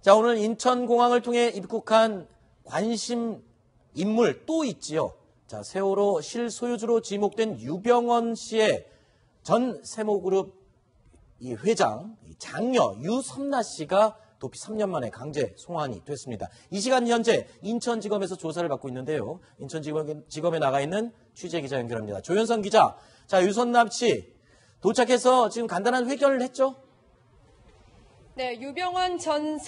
자, 오늘 인천공항을 통해 입국한 관심 인물 또 있지요. 자, 세월호 실소유주로 지목된 유병언 씨의 전 세모그룹 이 회장, 장녀 유섬나 씨가 도피 3년 만에 강제 송환이 됐습니다. 이 시간 현재 인천지검에서 조사를 받고 있는데요. 인천지검에 나가 있는 취재기자 연결합니다. 조현선 기자, 자, 유섬나 씨 도착해서 지금 간단한 회견을 했죠? 네, 유병언 전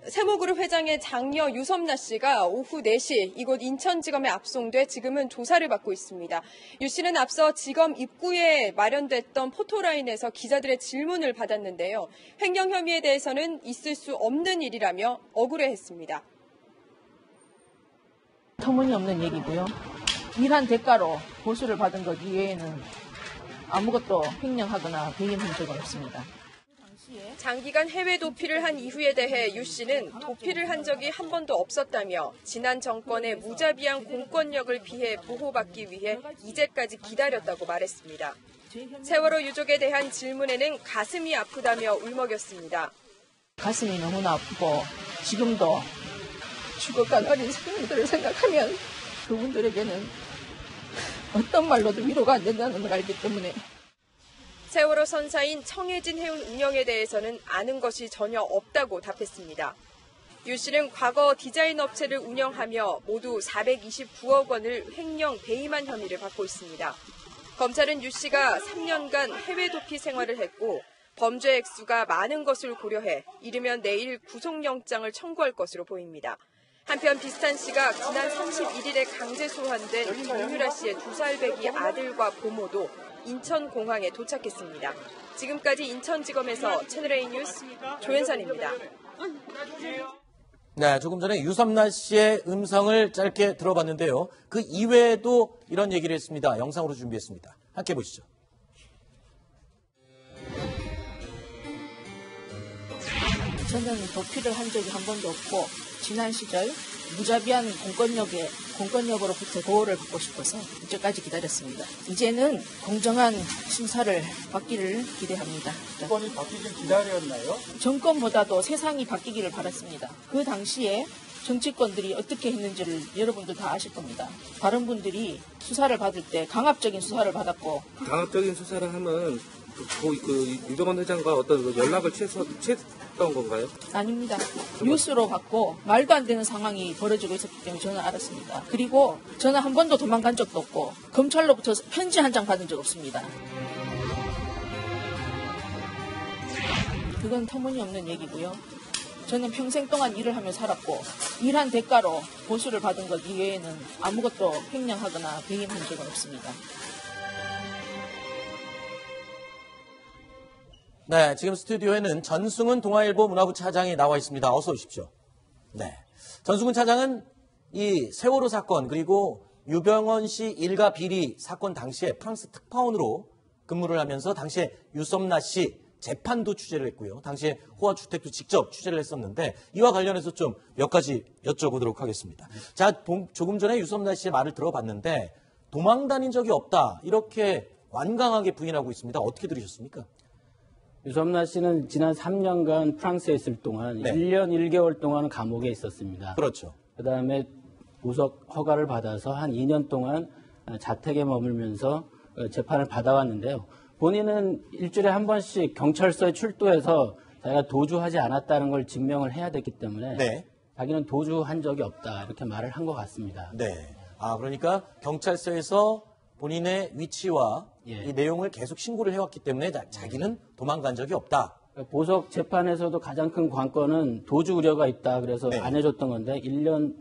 세모그룹 회장의 장녀 유섬나 씨가 오후 4시 이곳 인천지검에 압송돼 지금은 조사를 받고 있습니다. 유 씨는 앞서 지검 입구에 마련됐던 포토라인에서 기자들의 질문을 받았는데요. 횡령 혐의에 대해서는 있을 수 없는 일이라며 억울해했습니다. 터무니없는 얘기고요. 일한 대가로 보수를 받은 것 이외에는 아무것도 횡령하거나 배임한 적은 없습니다. 장기간 해외 도피를 한 이유에 대해 유 씨는 도피를 한 적이 한 번도 없었다며 지난 정권의 무자비한 공권력을 피해 보호받기 위해 이제까지 기다렸다고 말했습니다. 세월호 유족에 대한 질문에는 가슴이 아프다며 울먹였습니다. 가슴이 너무나 아프고 지금도 죽어간 어린 생명들을 생각하면 그분들에게는 어떤 말로도 위로가 안 된다는 걸 알기 때문에 세월호 선사인 청해진 해운 운영에 대해서는 아는 것이 전혀 없다고 답했습니다. 유 씨는 과거 디자인 업체를 운영하며 모두 429억 원을 횡령 배임한 혐의를 받고 있습니다. 검찰은 유 씨가 3년간 해외 도피 생활을 했고 범죄 액수가 많은 것을 고려해 이르면 내일 구속영장을 청구할 것으로 보입니다. 한편 비슷한 시각 지난 31일에 강제 소환된 정유라 씨의 2살 배기 아들과 부모도 인천공항에 도착했습니다. 지금까지 인천지검에서 채널A 뉴스 조현선입니다. 네, 조금 전에 유섬나 씨의 음성을 짧게 들어봤는데요. 그 이외에도 이런 얘기를 했습니다. 영상으로 준비했습니다. 함께 보시죠. 저는 도피를 한 적이 한 번도 없고 지난 시절 무자비한 공권력으로부터 보호를 받고 싶어서 이제까지 기다렸습니다. 이제는 공정한 심사를 받기를 기대합니다. 정권이 바뀌길 기다렸나요? 정권보다도 세상이 바뀌기를 바랐습니다. 그 당시에 정치권들이 어떻게 했는지를 여러분들 다 아실 겁니다. 다른 분들이 수사를 받을 때 강압적인 수사를 받았고 강압적인 수사를 하면 유병언 회장과 어떤 연락을 취했던 건가요? 아닙니다. 뉴스로 받고 말도 안 되는 상황이 벌어지고 있었기 때문에 저는 알았습니다. 그리고 저는 한 번도 도망간 적도 없고 검찰로부터 편지 한 장 받은 적 없습니다. 그건 터무니없는 얘기고요. 저는 평생 동안 일을 하며 살았고 일한 대가로 보수를 받은 것 이외에는 아무것도 횡령하거나 배임한 적은 없습니다. 네, 지금 스튜디오에는 전승훈 동아일보 문화부 차장이 나와 있습니다. 어서 오십시오. 네, 전승훈 차장은 이 세월호 사건 그리고 유병언 씨 일가 비리 사건 당시에 프랑스 특파원으로 근무를 하면서 당시에 유섬나 씨 재판도 취재를 했고요. 당시에 호화주택도 직접 취재를 했었는데 이와 관련해서 좀 몇 가지 여쭤보도록 하겠습니다. 자, 조금 전에 유섬나 씨의 말을 들어봤는데 도망 다닌 적이 없다 이렇게 완강하게 부인하고 있습니다. 어떻게 들으셨습니까? 유섬나 씨는 지난 3년간 프랑스에 있을 동안 네. 1년 1개월 동안 감옥에 있었습니다. 그렇죠. 그다음에 구속 허가를 받아서 한 2년 동안 자택에 머물면서 재판을 받아왔는데요. 본인은 일주일에 한 번씩 경찰서에 출두해서 자기가 도주하지 않았다는 걸 증명을 해야 됐기 때문에 네. 자기는 도주한 적이 없다 이렇게 말을 한 것 같습니다. 네. 아, 그러니까 경찰서에서 본인의 위치와 예. 이 내용을 계속 신고를 해왔기 때문에 자기는 도망간 적이 없다. 보석 재판에서도 가장 큰 관건은 도주 우려가 있다 그래서 네. 안 해줬던 건데 1년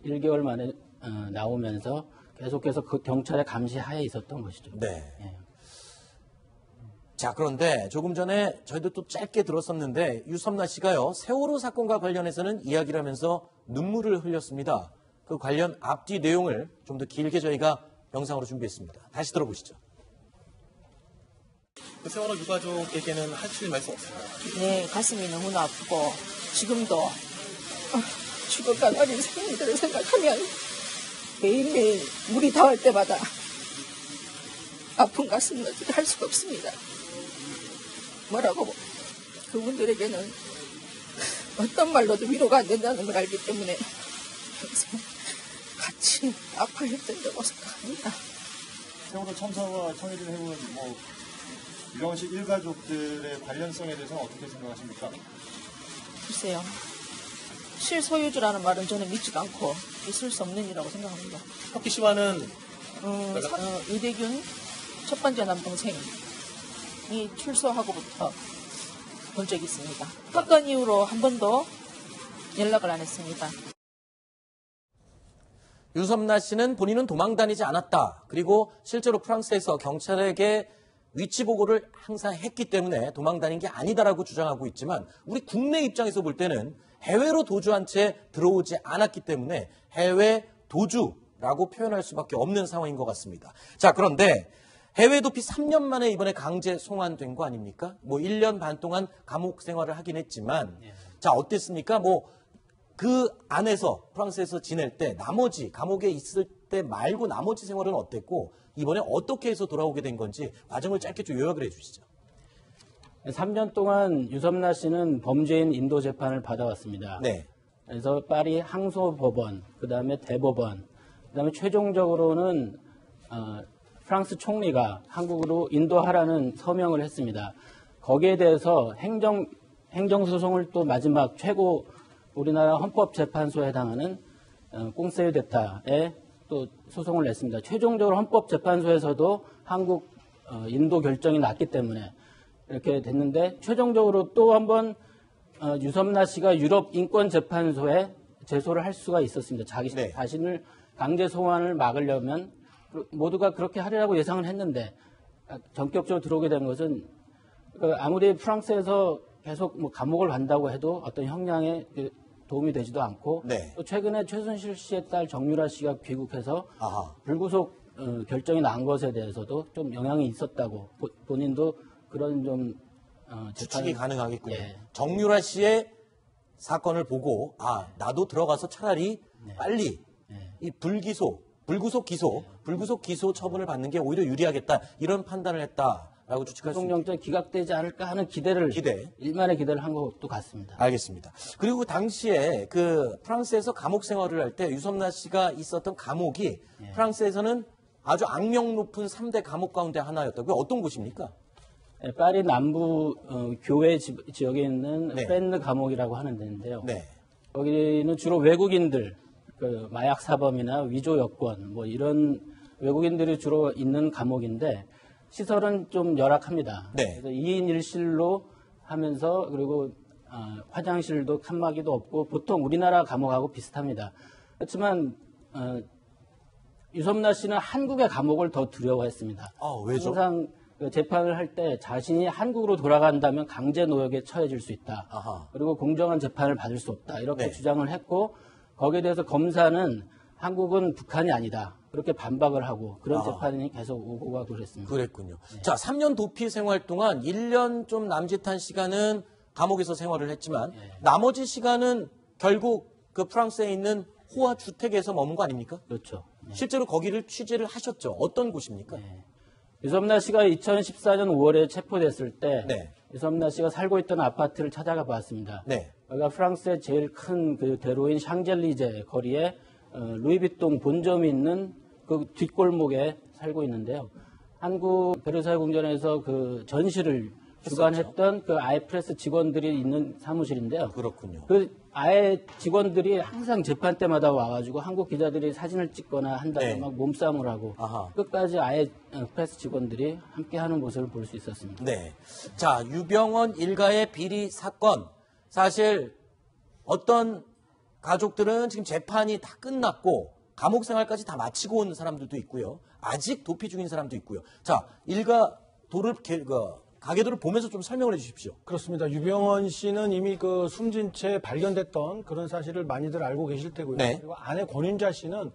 1개월 만에 나오면서 계속해서 그 경찰의 감시 하에 있었던 것이죠. 네. 예. 자, 그런데 조금 전에 저희도 또 짧게 들었었는데 유섬나 씨가요. 세월호 사건과 관련해서는 이야기를 하면서 눈물을 흘렸습니다. 그 관련 앞뒤 내용을 좀 더 길게 저희가 영상으로 준비했습니다. 다시 들어보시죠. 세월호 유가족에게는 하실 말씀 없을까요? 네, 가슴이 너무나 아프고 지금도 죽어간 어린 생명들을 생각하면 매일매일 물이 닿을 때마다 아픈 가슴을 할 수가 없습니다. 뭐라고 그분들에게는 어떤 말로도 위로가 안 된다는 걸 알기 때문에 항상 같이 아파했던 거라고 생각합니다. 세월호 참사와 청해진 해운 유병헌 씨 일가족들의 관련성에 대해서는 어떻게 생각하십니까? 글쎄요. 실소유주라는 말은 저는 믿지도 않고 있을 수 없는 일이라고 생각합니다. 혁기 씨와는 이대균 첫 번째 남동생이 출소하고부터 본 적이 있습니다. 사건 이후로 한 번도 연락을 안 했습니다. 유섬나 씨는 본인은 도망 다니지 않았다. 그리고 실제로 프랑스에서 경찰에게 위치 보고를 항상 했기 때문에 도망 다닌 게 아니다라고 주장하고 있지만 우리 국내 입장에서 볼 때는 해외로 도주한 채 들어오지 않았기 때문에 해외 도주라고 표현할 수밖에 없는 상황인 것 같습니다. 자, 그런데 해외 도피 3년 만에 이번에 강제 송환된 거 아닙니까? 1년 반 동안 감옥 생활을 하긴 했지만 자, 어땠습니까? 그 안에서 프랑스에서 지낼 때 나머지 감옥에 있을 때 말고 나머지 생활은 어땠고 이번에 어떻게 해서 돌아오게 된 건지 과정을 짧게 좀 요약을 해 주시죠. 3년 동안 유섬나 씨는 범죄인 인도 재판을 받아왔습니다. 네. 그래서 파리 항소법원, 그다음에 대법원, 그다음에 최종적으로는 프랑스 총리가 한국으로 인도하라는 서명을 했습니다. 거기에 대해서 행정소송을 또 마지막 최고 우리나라 헌법재판소에 해당하는 꽁세유 데타에 또 소송을 냈습니다. 최종적으로 헌법재판소에서도 한국 인도 결정이 났기 때문에 이렇게 됐는데 최종적으로 또 한번 유섬나 씨가 유럽인권재판소에 제소를 할 수가 있었습니다. 자기 네. 자신을 강제 송환을 막으려면 모두가 그렇게 하리라고 예상을 했는데 전격적으로 들어오게 된 것은 아무리 프랑스에서 계속 감옥을 간다고 해도 어떤 형량에 도움이 되지도 않고 네. 또 최근에 최순실 씨의 딸 정유라 씨가 귀국해서 아하. 불구속 결정이 난 것에 대해서도 좀 영향이 있었다고 본인도 그런 좀 추측이 가능하겠군요. 예. 정유라 씨의 사건을 보고 나도 들어가서 차라리 빨리 이 불구속 기소 처분을 받는 게 오히려 유리하겠다 이런 판단을 했다라고 추측할 수 있습니다. 구속영장 기각되지 않을까 하는 일만의 기대를 한 것도 같습니다. 알겠습니다. 그리고 당시에 프랑스에서 감옥 생활을 할 때 유섬나 씨가 있었던 감옥이 프랑스에서는 아주 악명 높은 3대 감옥 가운데 하나였다고요. 어떤 곳입니까? 파리 남부 교외 지역에 있는 네. 프렌느 감옥이라고 하는 데인데요. 네. 거기는 주로 외국인들, 마약 사범이나 위조 여권 이런 외국인들이 주로 있는 감옥인데 시설은 좀 열악합니다. 네. 그래서 2인 1실로 하면서 그리고 화장실도 칸막이도 없고 보통 우리나라 감옥하고 비슷합니다. 그렇지만 유섬나 씨는 한국의 감옥을 더 두려워했습니다. 왜죠? 항상 재판을 할 때 자신이 한국으로 돌아간다면 강제 노역에 처해질 수 있다. 아하. 그리고 공정한 재판을 받을 수 없다. 이렇게 네. 주장을 했고 거기에 대해서 검사는 한국은 북한이 아니다. 그렇게 반박을 하고 그런 재판이 계속 오고 가고 그랬습니다. 그랬군요. 자, 3년 도피 생활 동안 1년 좀 남짓한 시간은 감옥에서 생활을 했지만 나머지 시간은 결국 프랑스에 있는 호화 주택에서 머문 거 아닙니까? 그렇죠. 실제로 거기를 취재를 하셨죠. 어떤 곳입니까? 유섬나 씨가 2014년 5월에 체포됐을 때 네. 유섬나 씨가 살고 있던 아파트를 찾아가 봤습니다. 네. 여기가 프랑스의 제일 큰 대로인 샹젤리제 거리에 루이비통 본점이 있는 그 뒷골목에 살고 있는데요. 한국 베르사유 궁전에서 전시를 주관했던 아이프레스 직원들이 있는 사무실인데요. 그렇군요. 아예 직원들이 항상 재판 때마다 와가지고 한국 기자들이 사진을 찍거나 한다고 네. 막 몸싸움을 하고 아하. 끝까지 아예 프레스 직원들이 함께하는 모습을 볼 수 있었습니다. 네. 자, 유병헌 일가의 비리 사건. 사실 어떤 가족들은 지금 재판이 다 끝났고 감옥 생활까지 다 마치고 온 사람들도 있고요. 아직 도피 중인 사람도 있고요. 자, 일가 가계도를 보면서 좀 설명을 해 주십시오. 그렇습니다. 유병헌 씨는 이미 숨진 채 발견됐던 그런 사실을 많이들 알고 계실 테고요. 네. 그리고 아내 권윤자 씨는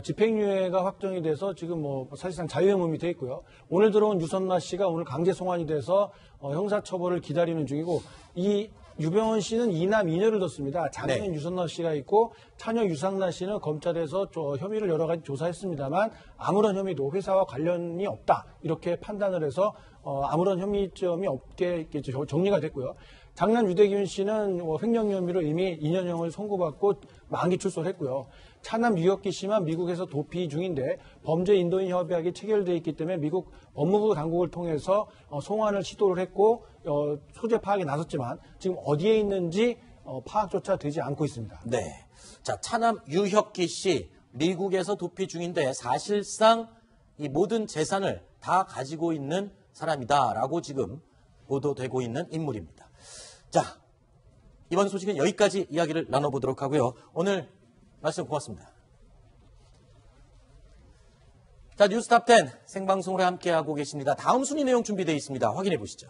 집행유예가 확정이 돼서 지금 사실상 자유형음이 돼 있고요. 오늘 들어온 유섬나 씨가 오늘 강제 송환이 돼서 형사처벌을 기다리는 중이고 이 유병헌 씨는 이남 이녀를 뒀습니다. 장녀인 네. 유섬나 씨가 있고 차녀 유상나 씨는 검찰에서 혐의를 여러 가지 조사했습니다만 아무런 혐의도 회사와 관련이 없다 이렇게 판단을 해서 아무런 혐의점이 없게 정리가 됐고요. 장남 유대균 씨는 횡령 혐의로 이미 2년형을 선고받고 만기 출소를 했고요. 차남 유혁기 씨만 미국에서 도피 중인데 범죄 인도인 협약이 체결되어 있기 때문에 미국 법무부 당국을 통해서 송환을 시도를 했고 소재 파악에 나섰지만 지금 어디에 있는지 파악조차 되지 않고 있습니다. 네. 자, 차남 유혁기 씨 미국에서 도피 중인데 사실상 이 모든 재산을 다 가지고 있는 사람이다라고 지금 보도되고 있는 인물입니다. 자, 이번 소식은 여기까지 이야기를 나눠보도록 하고요. 오늘 말씀 고맙습니다. 자, 뉴스탑10 생방송으로 함께하고 계십니다. 다음 순위 내용 준비되어 있습니다. 확인해 보시죠.